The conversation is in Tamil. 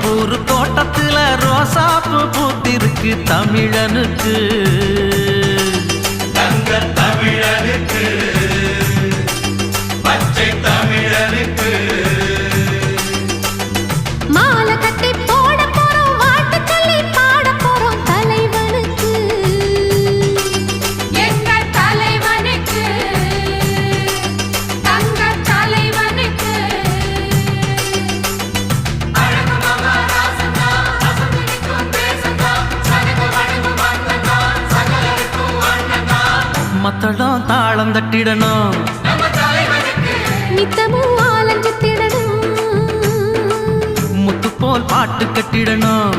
ஊரு தோட்டத்துல ரோசாப்பு பூத்திருக்கு தமிழனுக்கு தங்க தமிழனுக்கு பச்சை தமிழனுக்கு மாலை கட்டி போட போறோம் வாழ்த்து சொல்லி பாட போறோம் தலைவனுக்கு எங்கள் தலைவனுக்கு தங்க தலைவனுக்கு அழகு மகாராசனா அசந்திக்கும் தேசனா சனக வடகு மன்னனா சகலருக்கும் அண்ணனா மத்தளம் தாளம் தட்டிடணும் நம்ம தலைவனுக்கு நித்தமும் ஆலஞ்சு திடணும் முத்து போல் பாட்டு கட்டிடணும்